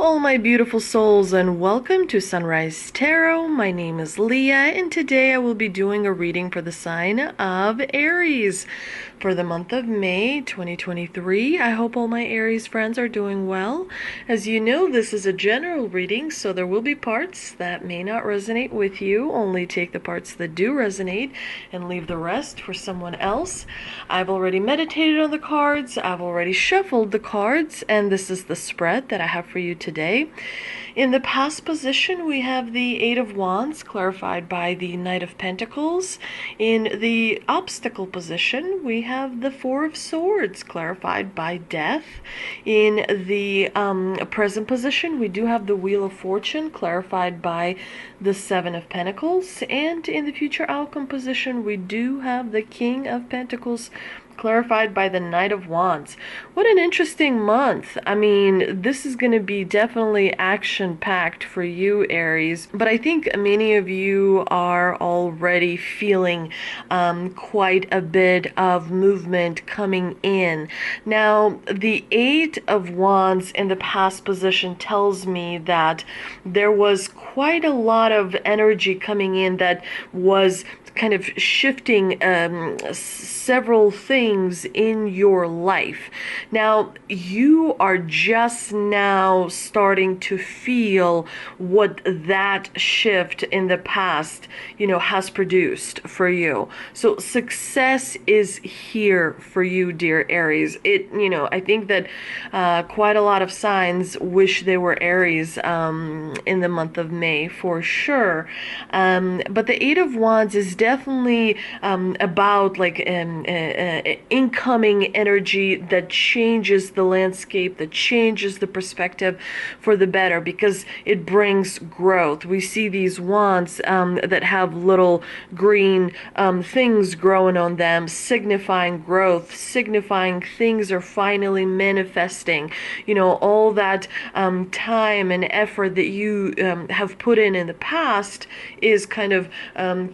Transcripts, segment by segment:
all my beautiful souls, and welcome to Sunrise Tarot. My name is Leah, and today I will be doing a reading for the sign of Aries for the month of May 2023. I hope all my Aries friends are doing well. As you know, this is a general reading, so there will be parts that may not resonate with you. Only take the parts that do resonate and leave the rest for someone else. I've already meditated on the cards, I've already shuffled the cards, and this is the spread that I have for you today. In the past position, we have the Eight of Wands, clarified by the Knight of Pentacles. In the obstacle position, we have the Four of Swords, clarified by Death. In the present position, we do have the Wheel of Fortune, clarified by the Seven of Pentacles. And in the future outcome position, we do have the King of Pentacles, clarified by the Knight of Wands. What an interesting month. I mean, this is going to be definitely action-packed for you, Aries, but I think many of you are already feeling quite a bit of movement coming in. Now, the Eight of Wands in the past position tells me that there was quite a lot of energy coming in that was kind of shifting several things in your life. Now, you are just now starting to feel what that shift in the past, has produced for you. So success is here for you, dear Aries. I think that quite a lot of signs wish they were Aries in the month of May, for sure. But the Eight of Wands is definitely about like incoming energy that changes the landscape, that changes the perspective for the better, because it brings growth. We see these wands that have little green things growing on them, signifying growth, signifying things are finally manifesting. All that time and effort that you have put in the past is kind of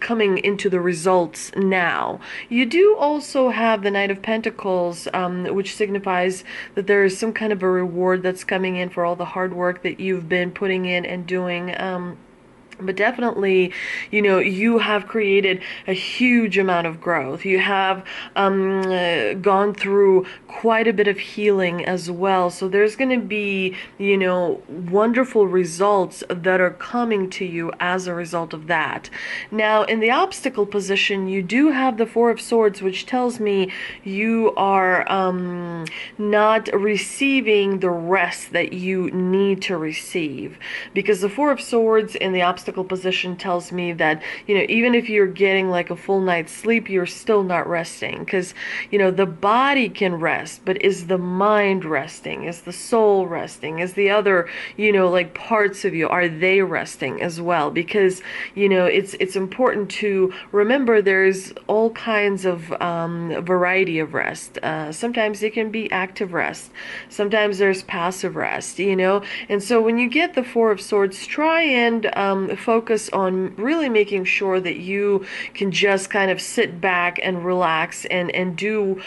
coming into the results now. You do also have the Knight of Pentacles, which signifies that there is some kind of a reward that's coming in for all the hard work that you've been putting in and doing. But definitely, you have created a huge amount of growth. You have gone through quite a bit of healing as well. So there's going to be, wonderful results that are coming to you as a result of that. Now, in the obstacle position, you do have the Four of Swords, which tells me you are not receiving the rest that you need to receive. Because the Four of Swords in the obstacle position tells me that, even if you're getting like a full night's sleep, you're still not resting, because, the body can rest, but is the mind resting? Is the soul resting? Is the other, like parts of you, are they resting as well? Because, it's important to remember there's all kinds of variety of rest. Sometimes it can be active rest. Sometimes there's passive rest, and so when you get the Four of Swords, try and focus on really making sure that you can just kind of sit back and relax and do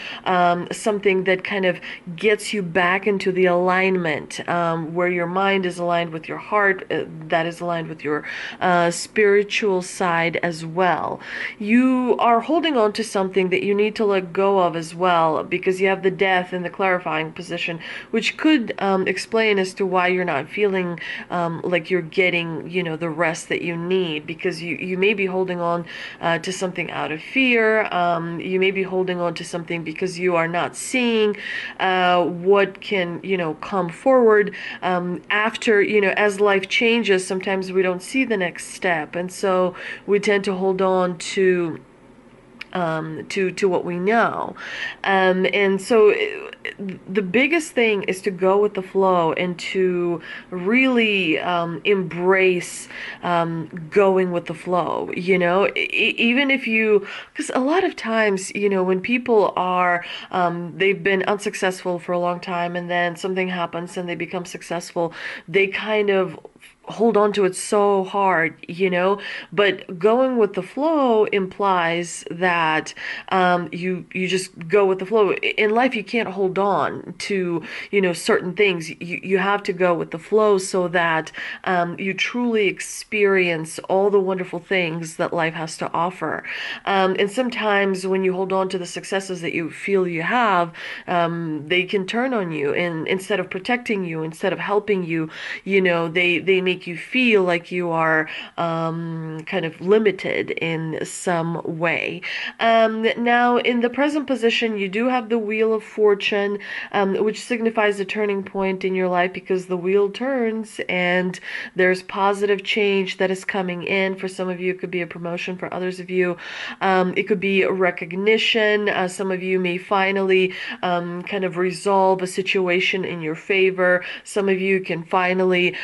something that kind of gets you back into the alignment where your mind is aligned with your heart, that is aligned with your spiritual side as well. You are holding on to something that you need to let go of as well, because you have the Death in the clarifying position, which could explain as to why you're not feeling like you're getting, the rest that you need, because you may be holding on to something out of fear. You may be holding on to something because you are not seeing what can, come forward after, as life changes. Sometimes we don't see the next step, and so we tend to hold on to what we know. And so the biggest thing is to go with the flow and to really embrace going with the flow, even if because a lot of times, when people are, they've been unsuccessful for a long time, and then something happens and they become successful, they kind of hold on to it so hard, but going with the flow implies that you just go with the flow. In life, you can't hold hold on to, certain things. You have to go with the flow so that you truly experience all the wonderful things that life has to offer. And sometimes when you hold on to the successes that you feel you have, they can turn on you, and instead of protecting you, instead of helping you, they make you feel like you are kind of limited in some way. Now, in the present position, you do have the Wheel of Fortune, which signifies a turning point in your life, because the wheel turns and there's positive change that is coming in. For some of you, it could be a promotion. For others of you, it could be a recognition. Some of you may finally kind of resolve a situation in your favor. Some of you can finally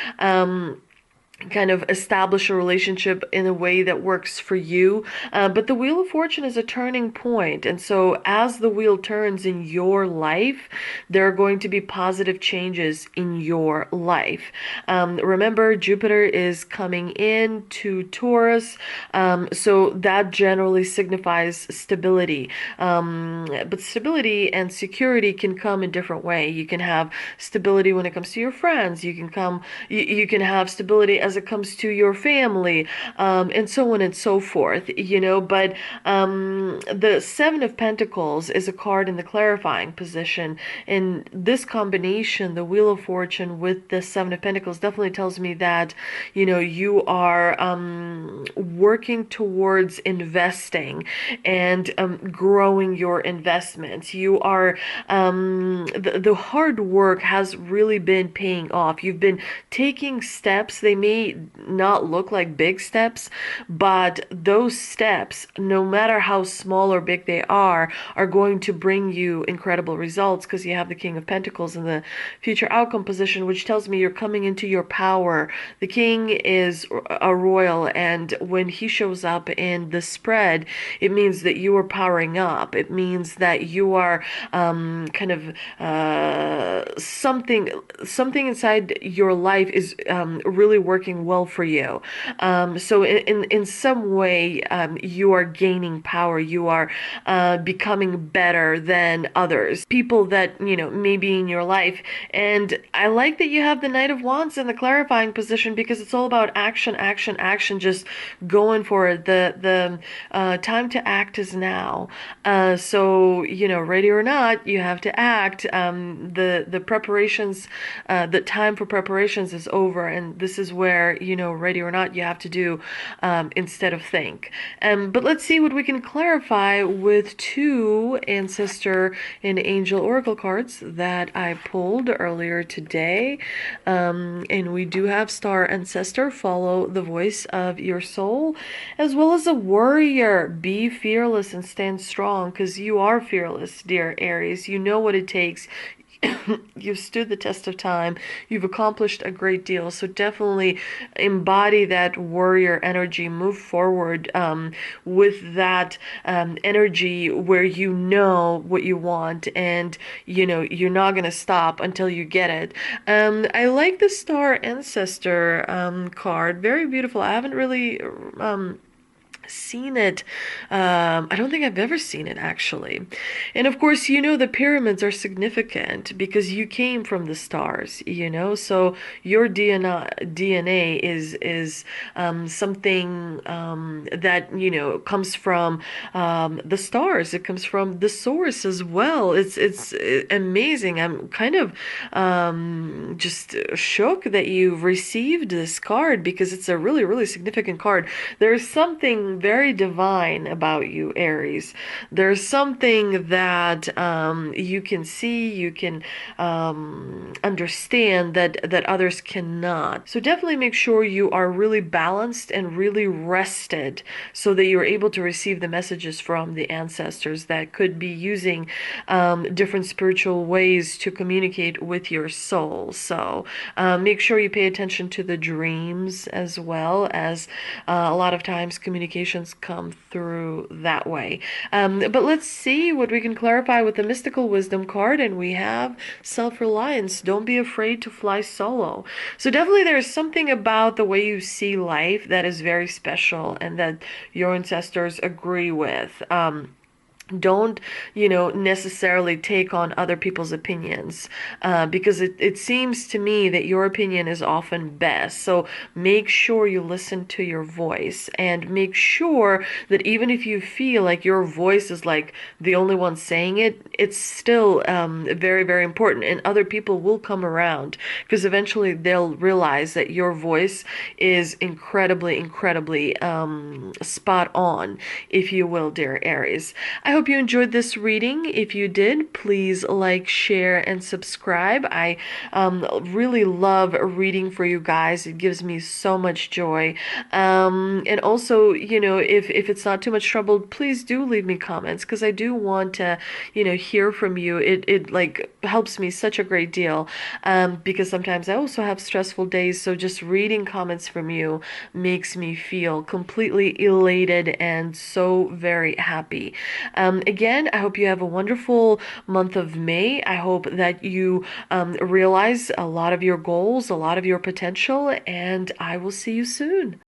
kind of establish a relationship in a way that works for you. But the Wheel of Fortune is a turning point. And so as the wheel turns in your life, there are going to be positive changes in your life. Remember, Jupiter is coming in to Taurus. So that generally signifies stability. But stability and security can come in different ways. You can have stability when it comes to your friends. You can have stability as it comes to your family, and so on and so forth, but the Seven of Pentacles is a card in the clarifying position, and this combination, the Wheel of Fortune with the Seven of Pentacles, definitely tells me that you are working towards investing and growing your investments. You are the hard work has really been paying off. You've been taking steps. They may not look like big steps, but those steps, no matter how small or big they are going to bring you incredible results, because you have the King of Pentacles in the future outcome position, which tells me you're coming into your power. The King is a royal, and when he shows up in the spread, it means that you are powering up. It means that you are kind of something inside your life is really working well for you. So in some way, you are gaining power. You are becoming better than others, people that may be in your life. And I like that you have the Knight of Wands in the clarifying position, because it's all about action, action, action. Just going for it. The time to act is now. So ready or not, you have to act. The preparations, the time for preparations is over, and this is where ready or not, you have to do instead of think. But let's see what we can clarify with two ancestor and angel oracle cards that I pulled earlier today. And we do have star ancestor, follow the voice of your soul, as well as a warrior. Be fearless and stand strong, because you are fearless, dear Aries. You know what it takes. You've stood the test of time. You've accomplished a great deal. So definitely embody that warrior energy. Move forward with that energy, where you know what you want, and you're not going to stop until you get it. I like the star ancestor card. Very beautiful. I haven't really seen it. I don't think I've ever seen it, actually. And of course, the pyramids are significant because you came from the stars, so your DNA is something that comes from the stars. It comes from the source as well. It's amazing. I'm kind of just shook that you've received this card, because it's a really, really significant card. There's something very divine about you, Aries. There's something that you can see, you can understand that others cannot. So definitely make sure you are really balanced and really rested, so that you're able to receive the messages from the ancestors that could be using different spiritual ways to communicate with your soul. So make sure you pay attention to the dreams, as well as a lot of times communications come through that way. But let's see what we can clarify with the mystical wisdom card, and we have self-reliance. Don't be afraid to fly solo. So definitely there's something about the way you see life that is very special, and that your ancestors agree with. Don't, necessarily take on other people's opinions, because it seems to me that your opinion is often best. So make sure you listen to your voice, and make sure that even if you feel like your voice is like the only one saying it, it's still very, very important, and other people will come around, because eventually they'll realize that your voice is incredibly, incredibly spot on, if you will, dear Aries. I hope you enjoyed this reading. If you did, please like, share, and subscribe. I really love reading for you guys. It gives me so much joy. And also, if it's not too much trouble, please do leave me comments, because I do want to, hear from you. It like helps me such a great deal, because sometimes I also have stressful days. So just reading comments from you makes me feel completely elated and so very happy. Again, I hope you have a wonderful month of May. I hope that you realize a lot of your goals, a lot of your potential, and I will see you soon.